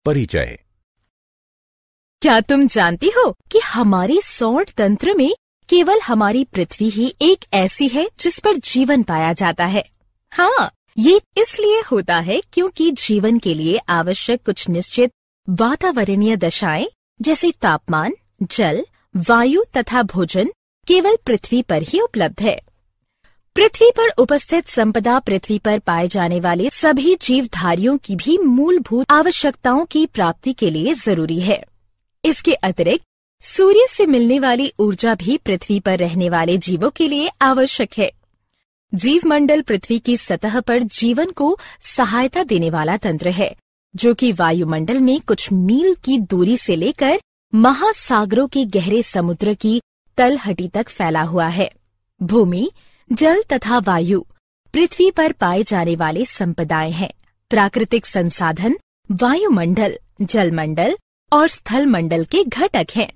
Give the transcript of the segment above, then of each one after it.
परिचय। क्या तुम जानती हो कि हमारे सौर तंत्र में केवल हमारी पृथ्वी ही एक ऐसी है जिस पर जीवन पाया जाता है? हाँ, ये इसलिए होता है क्योंकि जीवन के लिए आवश्यक कुछ निश्चित वातावरणीय दशाएं जैसे तापमान, जल, वायु तथा भोजन केवल पृथ्वी पर ही उपलब्ध है। पृथ्वी पर उपस्थित संपदा पृथ्वी पर पाए जाने वाले सभी जीवधारियों की भी मूलभूत आवश्यकताओं की प्राप्ति के लिए जरूरी है। इसके अतिरिक्त सूर्य से मिलने वाली ऊर्जा भी पृथ्वी पर रहने वाले जीवों के लिए आवश्यक है। जीवमंडल पृथ्वी की सतह पर जीवन को सहायता देने वाला तंत्र है, जो कि वायुमंडल में कुछ मील की दूरी से लेकर महासागरों के गहरे समुद्र की तलहटी तक फैला हुआ है। भूमि, जल तथा वायु पृथ्वी पर पाए जाने वाले संपदाएं हैं। प्राकृतिक संसाधन वायुमंडल, जलमंडल और स्थल मंडल के घटक हैं।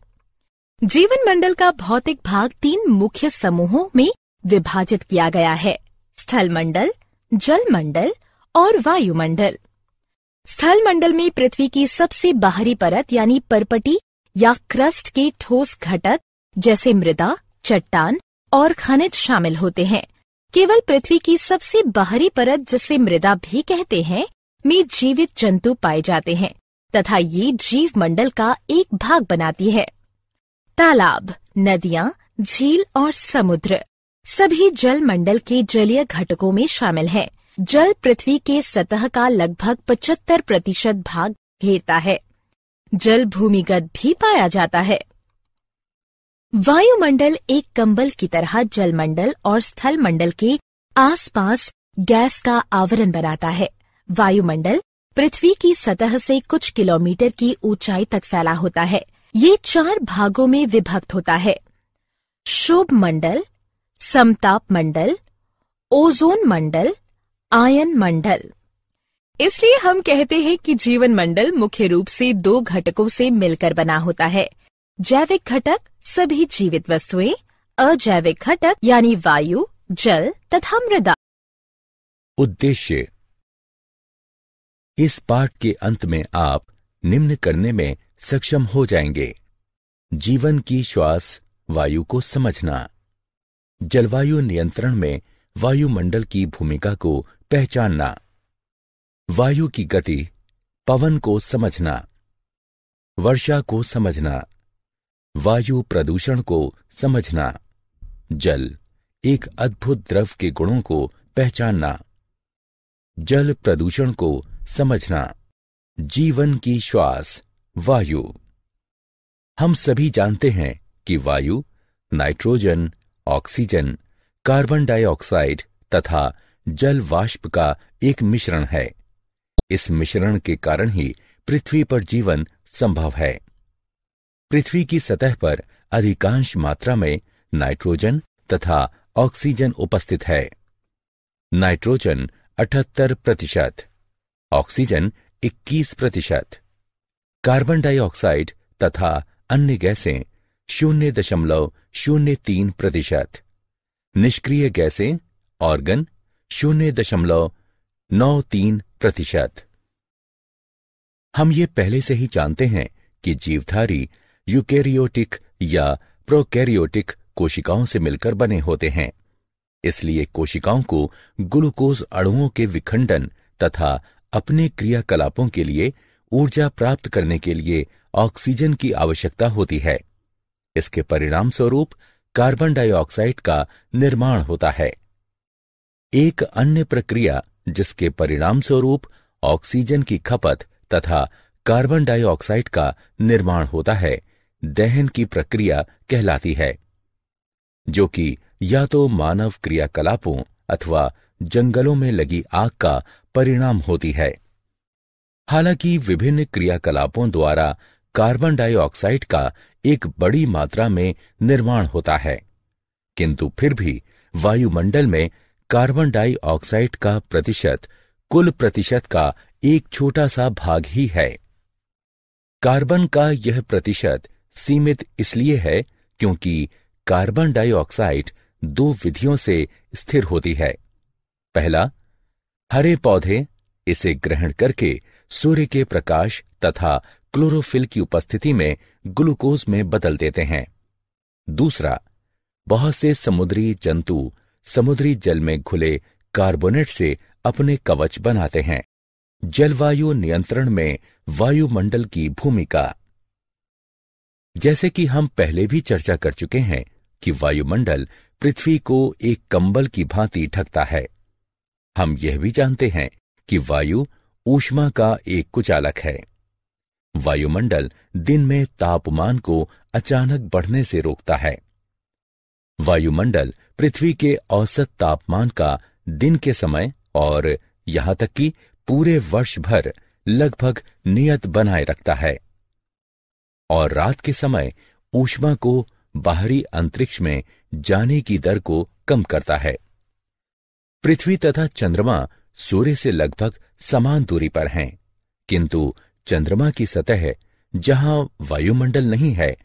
जीवन मंडल का भौतिक भाग 3 मुख्य समूहों में विभाजित किया गया है: स्थल मंडल, जल मंडल और वायुमंडल। स्थल मंडल में पृथ्वी की सबसे बाहरी परत यानी परपटी या क्रस्ट के ठोस घटक जैसे मृदा, चट्टान और खनिज शामिल होते हैं। केवल पृथ्वी की सबसे बाहरी परत, जिसे मृदा भी कहते हैं, में जीवित जंतु पाए जाते हैं तथा ये जीव मंडल का एक भाग बनाती है। तालाब, नदियां, झील और समुद्र सभी जल मंडल के जलीय घटकों में शामिल हैं। जल पृथ्वी के सतह का लगभग 75% भाग घेरता है। जल भूमिगत भी पाया जाता है। वायुमंडल एक कंबल की तरह जलमंडल और स्थल मंडल के आसपास गैस का आवरण बनाता है। वायुमंडल पृथ्वी की सतह से कुछ किलोमीटर की ऊंचाई तक फैला होता है। ये 4 भागों में विभक्त होता है: शोभ मंडल, समताप मंडल, ओजोन मंडल, आयन मंडल। इसलिए हम कहते हैं कि जीवन मंडल मुख्य रूप से 2 घटकों से मिलकर बना होता है: जैविक घटक सभी जीवित वस्तुएं, अजैविक घटक यानी वायु, जल तथा मृदा। उद्देश्य। इस पाठ के अंत में आप निम्न करने में सक्षम हो जाएंगे: जीवन की श्वास वायु को समझना, जलवायु नियंत्रण में वायुमंडल की भूमिका को पहचानना, वायु की गति, पवन को समझना, वर्षा को समझना, वायु प्रदूषण को समझना, जल एक अद्भुत द्रव के गुणों को पहचानना, जल प्रदूषण को समझना, जीवन की श्वास वायु। हम सभी जानते हैं कि वायु नाइट्रोजन, ऑक्सीजन, कार्बन डाइऑक्साइड तथा जल वाष्प का एक मिश्रण है। इस मिश्रण के कारण ही पृथ्वी पर जीवन संभव है। पृथ्वी की सतह पर अधिकांश मात्रा में नाइट्रोजन तथा ऑक्सीजन उपस्थित है। नाइट्रोजन 78%, ऑक्सीजन 21%, कार्बन डाइऑक्साइड तथा अन्य गैसें 0.03%, निष्क्रिय गैसें ऑर्गन 0.93%। हम ये पहले से ही जानते हैं कि जीवधारी यूकेरियोटिक या प्रोकैरियोटिक कोशिकाओं से मिलकर बने होते हैं। इसलिए कोशिकाओं को ग्लूकोज अणुओं के विखंडन तथा अपने क्रियाकलापों के लिए ऊर्जा प्राप्त करने के लिए ऑक्सीजन की आवश्यकता होती है। इसके परिणाम स्वरूप कार्बन डाइऑक्साइड का निर्माण होता है। एक अन्य प्रक्रिया जिसके परिणाम स्वरूप ऑक्सीजन की खपत तथा कार्बन डाइऑक्साइड का निर्माण होता है, दहन की प्रक्रिया कहलाती है, जो कि या तो मानव क्रियाकलापों अथवा जंगलों में लगी आग का परिणाम होती है। हालांकि विभिन्न क्रियाकलापों द्वारा कार्बन डाइऑक्साइड का एक बड़ी मात्रा में निर्माण होता है, किंतु फिर भी वायुमंडल में कार्बन डाइऑक्साइड का प्रतिशत कुल प्रतिशत का एक छोटा सा भाग ही है। कार्बन का यह प्रतिशत सीमित इसलिए है क्योंकि कार्बन डाइऑक्साइड 2 विधियों से स्थिर होती है। पहला, हरे पौधे इसे ग्रहण करके सूर्य के प्रकाश तथा क्लोरोफिल की उपस्थिति में ग्लूकोज में बदल देते हैं। दूसरा, बहुत से समुद्री जंतु समुद्री जल में घुले कार्बोनेट से अपने कवच बनाते हैं। जलवायु नियंत्रण में वायुमंडल की भूमिका। जैसे कि हम पहले भी चर्चा कर चुके हैं कि वायुमंडल पृथ्वी को एक कंबल की भांति ढकता है। हम यह भी जानते हैं कि वायु ऊष्मा का एक कुचालक है। वायुमंडल दिन में तापमान को अचानक बढ़ने से रोकता है। वायुमंडल पृथ्वी के औसत तापमान का दिन के समय और यहां तक कि पूरे वर्ष भर लगभग नियत बनाए रखता है और रात के समय ऊष्मा को बाहरी अंतरिक्ष में जाने की दर को कम करता है। पृथ्वी तथा चंद्रमा सूर्य से लगभग समान दूरी पर हैं, किंतु चंद्रमा की सतह जहां वायुमंडल नहीं है,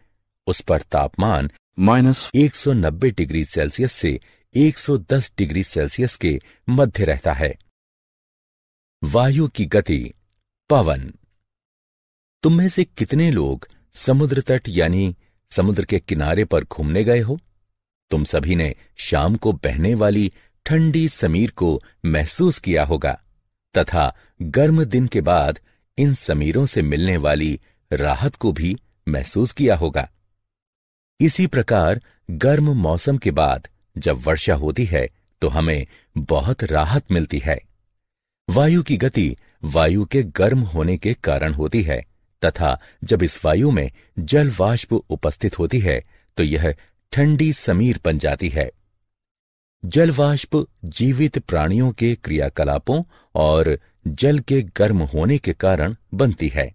उस पर तापमान -190 डिग्री सेल्सियस से 110 डिग्री सेल्सियस के मध्य रहता है। वायु की गति। पवन। तुम में से कितने लोग समुद्र तट यानी समुद्र के किनारे पर घूमने गए हो? तुम सभी ने शाम को बहने वाली ठंडी समीर को महसूस किया होगा तथा गर्म दिन के बाद इन समीरों से मिलने वाली राहत को भी महसूस किया होगा। इसी प्रकार गर्म मौसम के बाद जब वर्षा होती है तो हमें बहुत राहत मिलती है। वायु की गति वायु के गर्म होने के कारण होती है तथा जब इस वायु में जल वाष्प उपस्थित होती है तो यह ठंडी समीर बन जाती है। जल वाष्प जीवित प्राणियों के क्रियाकलापों और जल के गर्म होने के कारण बनती है।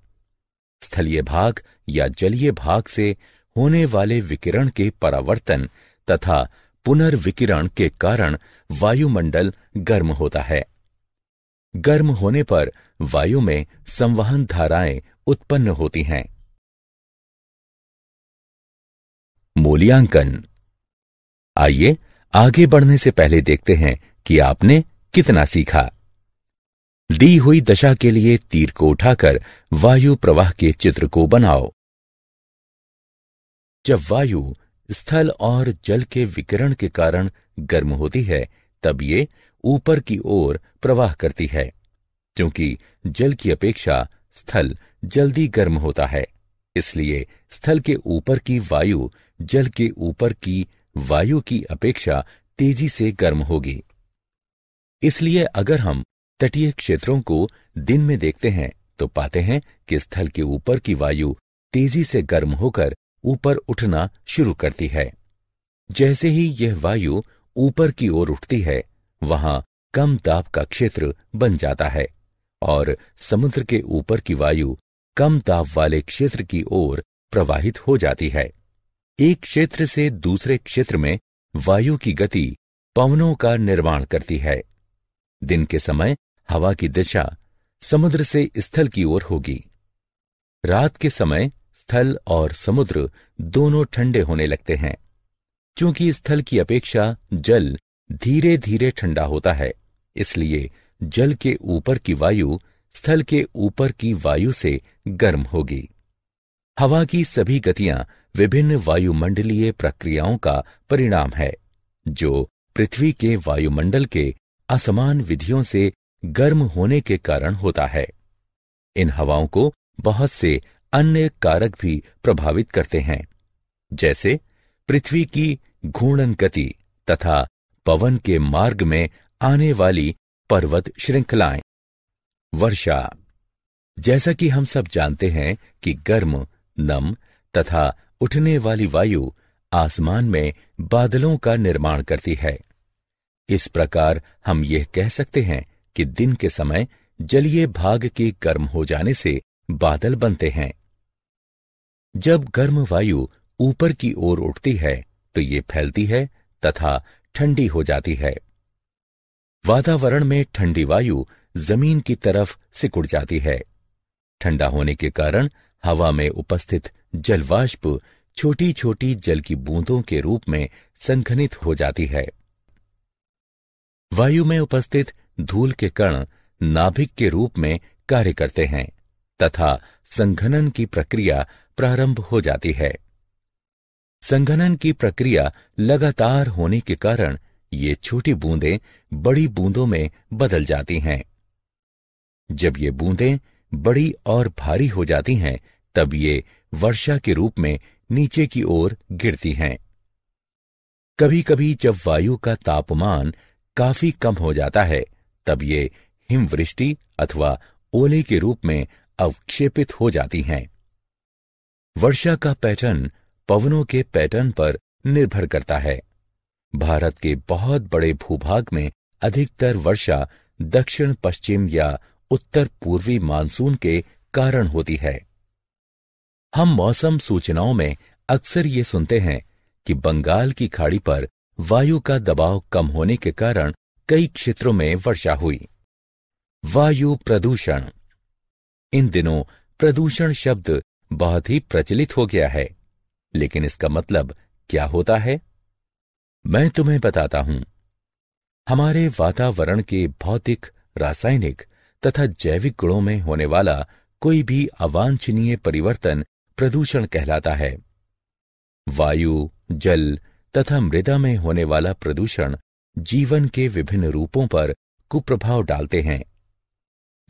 स्थलीय भाग या जलीय भाग से होने वाले विकिरण के परावर्तन तथा पुनर्विकिरण के कारण वायुमंडल गर्म होता है। गर्म होने पर वायु में संवहन धाराएं उत्पन्न होती हैं। मूल्यांकन। आइए आगे बढ़ने से पहले देखते हैं कि आपने कितना सीखा। दी हुई दशा के लिए तीर को उठाकर वायु प्रवाह के चित्र को बनाओ। जब वायु स्थल और जल के विकिरण के कारण गर्म होती है तब ये ऊपर की ओर प्रवाह करती है, क्योंकि जल की अपेक्षा स्थल जल्दी गर्म होता है। इसलिए स्थल के ऊपर की वायु जल के ऊपर की वायु की अपेक्षा तेजी से गर्म होगी। इसलिए अगर हम तटीय क्षेत्रों को दिन में देखते हैं तो पाते हैं कि स्थल के ऊपर की वायु तेजी से गर्म होकर ऊपर उठना शुरू करती है। जैसे ही यह वायु ऊपर की ओर उठती है, वहां कम दाब का क्षेत्र बन जाता है और समुद्र के ऊपर की वायु कम दाब वाले क्षेत्र की ओर प्रवाहित हो जाती है। एक क्षेत्र से दूसरे क्षेत्र में वायु की गति पवनों का निर्माण करती है। दिन के समय हवा की दिशा समुद्र से स्थल की ओर होगी। रात के समय स्थल और समुद्र दोनों ठंडे होने लगते हैं। क्योंकि स्थल की अपेक्षा जल धीरे धीरे ठंडा होता है, इसलिए जल के ऊपर की वायु स्थल के ऊपर की वायु से गर्म होगी। हवा की सभी गतियां विभिन्न वायुमंडलीय प्रक्रियाओं का परिणाम है, जो पृथ्वी के वायुमंडल के असमान विधियों से गर्म होने के कारण होता है। इन हवाओं को बहुत से अन्य कारक भी प्रभावित करते हैं, जैसे पृथ्वी की घूर्णन गति तथा पवन के मार्ग में आने वाली पर्वत श्रृंखलाएं। वर्षा। जैसा कि हम सब जानते हैं कि गर्म, नम तथा उठने वाली वायु आसमान में बादलों का निर्माण करती है। इस प्रकार हम यह कह सकते हैं कि दिन के समय जलीय भाग के गर्म हो जाने से बादल बनते हैं। जब गर्म वायु ऊपर की ओर उठती है तो ये फैलती है तथा ठंडी हो जाती है। वातावरण में ठंडी वायु जमीन की तरफ सिकुड़ जाती है। ठंडा होने के कारण हवा में उपस्थित जलवाष्प छोटी छोटी जल की बूंदों के रूप में संघनित हो जाती है। वायु में उपस्थित धूल के कण नाभिक के रूप में कार्य करते हैं तथा संघनन की प्रक्रिया प्रारंभ हो जाती है। संघनन की प्रक्रिया लगातार होने के कारण ये छोटी बूंदें बड़ी बूंदों में बदल जाती हैं। जब ये बूंदें बड़ी और भारी हो जाती हैं, तब ये वर्षा के रूप में नीचे की ओर गिरती हैं। कभी कभी जब वायु का तापमान काफी कम हो जाता है, तब ये हिमवृष्टि अथवा ओले के रूप में अवक्षेपित हो जाती हैं। वर्षा का पैटर्न पवनों के पैटर्न पर निर्भर करता है। भारत के बहुत बड़े भूभाग में अधिकतर वर्षा दक्षिण पश्चिम या उत्तर पूर्वी मानसून के कारण होती है। हम मौसम सूचनाओं में अक्सर ये सुनते हैं कि बंगाल की खाड़ी पर वायु का दबाव कम होने के कारण कई क्षेत्रों में वर्षा हुई। वायु प्रदूषण। इन दिनों प्रदूषण शब्द बहुत ही प्रचलित हो गया है, लेकिन इसका मतलब क्या होता है, मैं तुम्हें बताता हूं। हमारे वातावरण के भौतिक, रासायनिक तथा जैविक गुणों में होने वाला कोई भी अवांछनीय परिवर्तन प्रदूषण कहलाता है। वायु, जल तथा मृदा में होने वाला प्रदूषण जीवन के विभिन्न रूपों पर कुप्रभाव डालते हैं।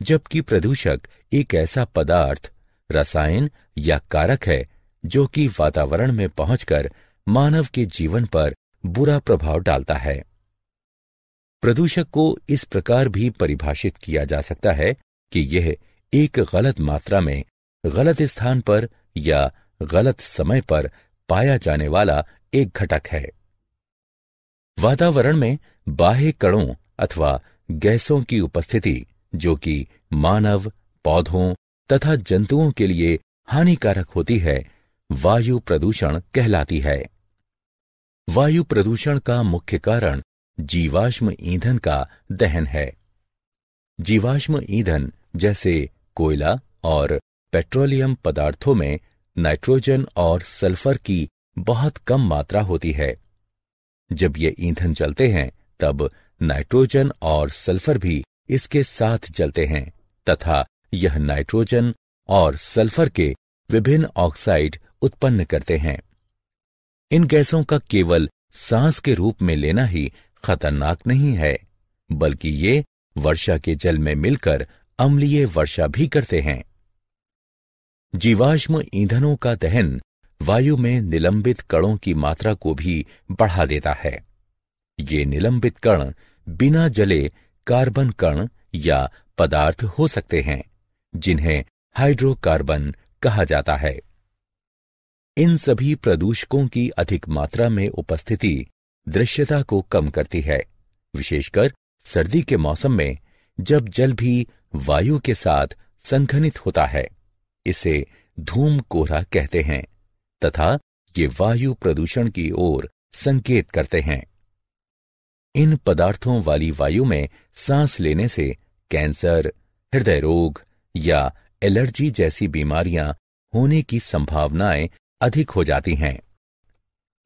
जबकि प्रदूषक एक ऐसा पदार्थ, रसायन या कारक है जो कि वातावरण में पहुंचकर मानव के जीवन पर बुरा प्रभाव डालता है। प्रदूषक को इस प्रकार भी परिभाषित किया जा सकता है कि यह एक गलत मात्रा में, गलत स्थान पर या गलत समय पर पाया जाने वाला एक घटक है। वातावरण में बाह्य कणों अथवा गैसों की उपस्थिति जो कि मानव, पौधों तथा जंतुओं के लिए हानिकारक होती है, वायु प्रदूषण कहलाती है। वायु प्रदूषण का मुख्य कारण जीवाश्म ईंधन का दहन है। जीवाश्म ईंधन जैसे कोयला और पेट्रोलियम पदार्थों में नाइट्रोजन और सल्फर की बहुत कम मात्रा होती है। जब ये ईंधन जलते हैं, तब नाइट्रोजन और सल्फर भी इसके साथ जलते हैं तथा यह नाइट्रोजन और सल्फर के विभिन्न ऑक्साइड उत्पन्न करते हैं। इन गैसों का केवल सांस के रूप में लेना ही खतरनाक नहीं है, बल्कि ये वर्षा के जल में मिलकर अम्लीय वर्षा भी करते हैं। जीवाश्म ईंधनों का दहन वायु में निलंबित कणों की मात्रा को भी बढ़ा देता है। ये निलंबित कण बिना जले कार्बन कण या पदार्थ हो सकते हैं, जिन्हें हाइड्रोकार्बन कहा जाता है। इन सभी प्रदूषकों की अधिक मात्रा में उपस्थिति दृश्यता को कम करती है, विशेषकर सर्दी के मौसम में, जब जल भी वायु के साथ संघनित होता है। इसे धूम कोहरा कहते हैं तथा ये वायु प्रदूषण की ओर संकेत करते हैं। इन पदार्थों वाली वायु में सांस लेने से कैंसर, हृदय रोग या एलर्जी जैसी बीमारियां होने की संभावनाएं अधिक हो जाती हैं।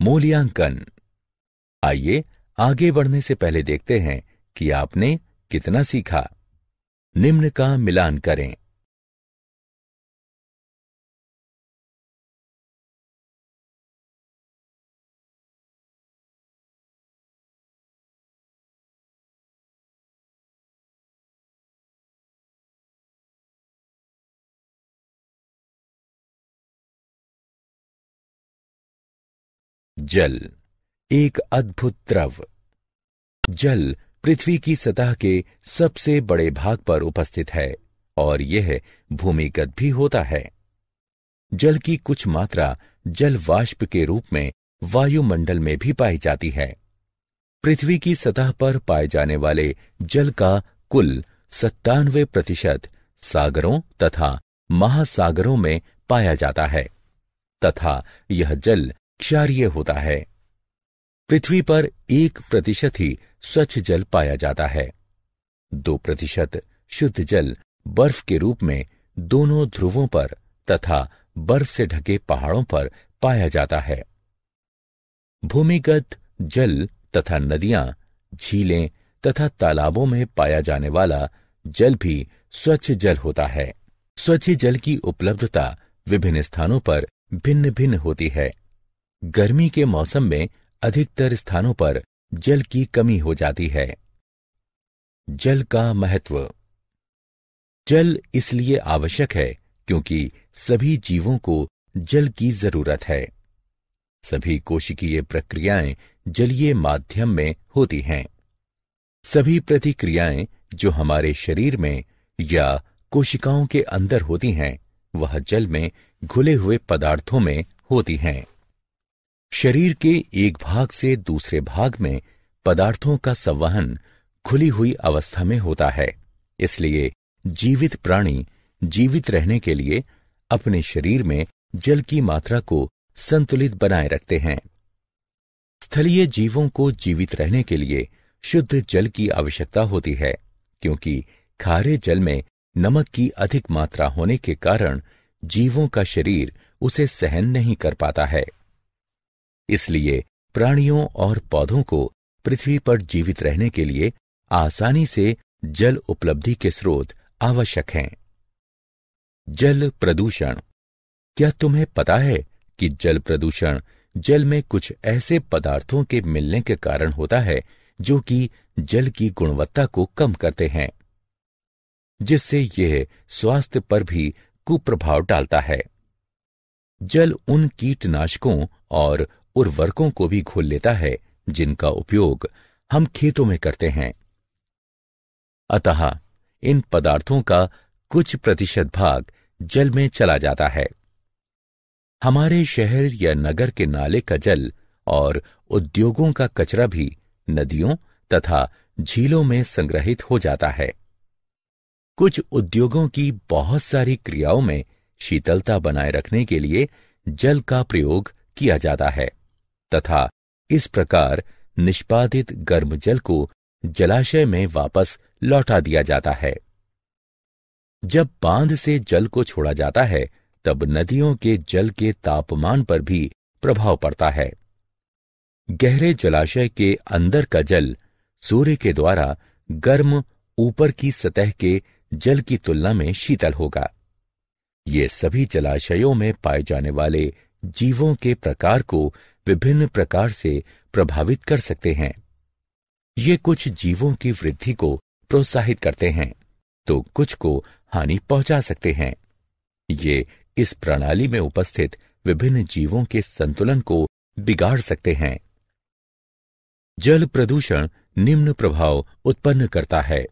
मूल्यांकन। आइए आगे बढ़ने से पहले देखते हैं कि आपने कितना सीखा। निम्न का मिलान करें। जल एक अद्भुत द्रव। जल पृथ्वी की सतह के सबसे बड़े भाग पर उपस्थित है और यह भूमिगत भी होता है। जल की कुछ मात्रा जल वाष्प के रूप में वायुमंडल में भी पाई जाती है। पृथ्वी की सतह पर पाए जाने वाले जल का कुल 97% सागरों तथा महासागरों में पाया जाता है तथा यह जल क्षारीय होता है। पृथ्वी पर 1% ही स्वच्छ जल पाया जाता है। 2% शुद्ध जल बर्फ के रूप में दोनों ध्रुवों पर तथा बर्फ से ढके पहाड़ों पर पाया जाता है। भूमिगत जल तथा नदियां, झीलें तथा तालाबों में पाया जाने वाला जल भी स्वच्छ जल होता है। स्वच्छ जल की उपलब्धता विभिन्न स्थानों पर भिन्न भिन्न होती है। गर्मी के मौसम में अधिकतर स्थानों पर जल की कमी हो जाती है। जल का महत्व। जल इसलिए आवश्यक है क्योंकि सभी जीवों को जल की जरूरत है। सभी कोशिकीय प्रक्रियाएं जलीय माध्यम में होती हैं। सभी प्रतिक्रियाएं जो हमारे शरीर में या कोशिकाओं के अंदर होती हैं, वह जल में घुले हुए पदार्थों में होती हैं। शरीर के एक भाग से दूसरे भाग में पदार्थों का संवहन खुली हुई अवस्था में होता है। इसलिए जीवित प्राणी जीवित रहने के लिए अपने शरीर में जल की मात्रा को संतुलित बनाए रखते हैं। स्थलीय जीवों को जीवित रहने के लिए शुद्ध जल की आवश्यकता होती है, क्योंकि खारे जल में नमक की अधिक मात्रा होने के कारण जीवों का शरीर उसे सहन नहीं कर पाता है। इसलिए प्राणियों और पौधों को पृथ्वी पर जीवित रहने के लिए आसानी से जल उपलब्धि के स्रोत आवश्यक हैं। जल प्रदूषण। क्या तुम्हें पता है कि जल प्रदूषण जल में कुछ ऐसे पदार्थों के मिलने के कारण होता है जो कि जल की गुणवत्ता को कम करते हैं, जिससे यह स्वास्थ्य पर भी कुप्रभाव डालता है। जल उन कीटनाशकों और उर्वरकों को भी घोल लेता है जिनका उपयोग हम खेतों में करते हैं। अतः इन पदार्थों का कुछ प्रतिशत भाग जल में चला जाता है। हमारे शहर या नगर के नाले का जल और उद्योगों का कचरा भी नदियों तथा झीलों में संग्रहित हो जाता है। कुछ उद्योगों की बहुत सारी क्रियाओं में शीतलता बनाए रखने के लिए जल का प्रयोग किया जाता है तथा इस प्रकार निष्पादित गर्म जल को जलाशय में वापस लौटा दिया जाता है। जब बांध से जल को छोड़ा जाता है, तब नदियों के जल के तापमान पर भी प्रभाव पड़ता है। गहरे जलाशय के अंदर का जल सूर्य के द्वारा गर्म ऊपर की सतह के जल की तुलना में शीतल होगा। ये सभी जलाशयों में पाए जाने वाले जीवों के प्रकार को विभिन्न प्रकार से प्रभावित कर सकते हैं। ये कुछ जीवों की वृद्धि को प्रोत्साहित करते हैं, तो कुछ को हानि पहुंचा सकते हैं। ये इस प्रणाली में उपस्थित विभिन्न जीवों के संतुलन को बिगाड़ सकते हैं। जल प्रदूषण निम्न प्रभाव उत्पन्न करता है।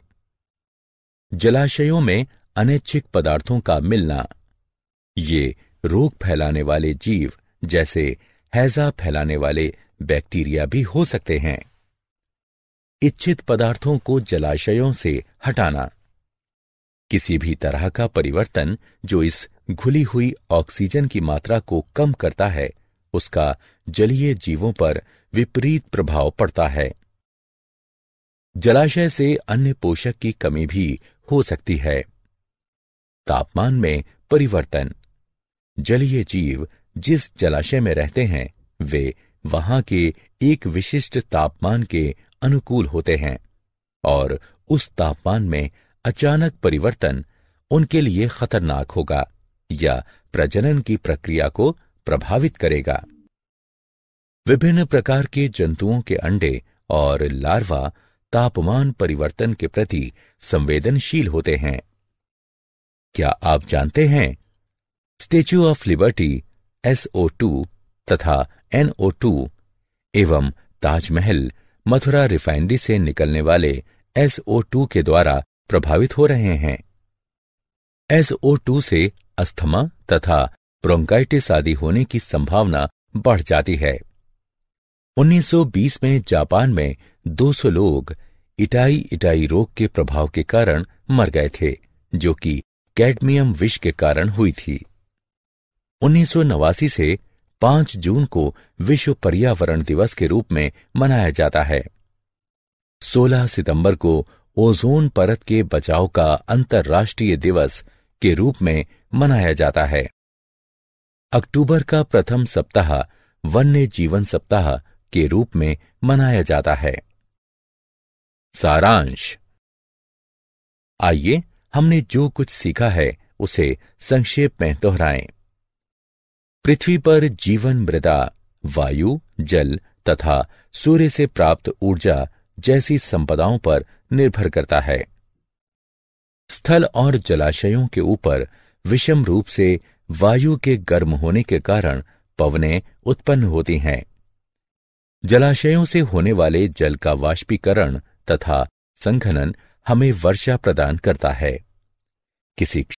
जलाशयों में अनैच्छिक पदार्थों का मिलना। ये रोग फैलाने वाले जीव जैसे हैजा फैलाने वाले बैक्टीरिया भी हो सकते हैं। इच्छित पदार्थों को जलाशयों से हटाना। किसी भी तरह का परिवर्तन जो इस घुली हुई ऑक्सीजन की मात्रा को कम करता है, उसका जलीय जीवों पर विपरीत प्रभाव पड़ता है। जलाशय से अन्य पोषक की कमी भी हो सकती है। तापमान में परिवर्तन। जलीय जीव जिस जलाशय में रहते हैं, वे वहां के एक विशिष्ट तापमान के अनुकूल होते हैं और उस तापमान में अचानक परिवर्तन उनके लिए खतरनाक होगा या प्रजनन की प्रक्रिया को प्रभावित करेगा। विभिन्न प्रकार के जंतुओं के अंडे और लार्वा तापमान परिवर्तन के प्रति संवेदनशील होते हैं। क्या आप जानते हैं, स्टैच्यू ऑफ लिबर्टी SO2 तथा NO2 एवं ताजमहल मथुरा रिफाइनरी से निकलने वाले SO2 के द्वारा प्रभावित हो रहे हैं। SO2 से अस्थमा तथा ब्रोंकाइटिस आदि होने की संभावना बढ़ जाती है। 1920 में जापान में 200 लोग इटाई रोग के प्रभाव के कारण मर गए थे, जो कि कैडमियम विष के कारण हुई थी। 1989 से 5 जून को विश्व पर्यावरण दिवस के रूप में मनाया जाता है। 16 सितंबर को ओजोन परत के बचाव का अंतर्राष्ट्रीय दिवस के रूप में मनाया जाता है। अक्टूबर का प्रथम सप्ताह वन्य जीवन सप्ताह के रूप में मनाया जाता है। सारांश। आइए हमने जो कुछ सीखा है उसे संक्षेप में दोहराएं। पृथ्वी पर जीवन मृदा, वायु, जल तथा सूर्य से प्राप्त ऊर्जा जैसी संपदाओं पर निर्भर करता है। स्थल और जलाशयों के ऊपर विषम रूप से वायु के गर्म होने के कारण पवनें उत्पन्न होती हैं। जलाशयों से होने वाले जल का वाष्पीकरण तथा संघनन हमें वर्षा प्रदान करता है। किसी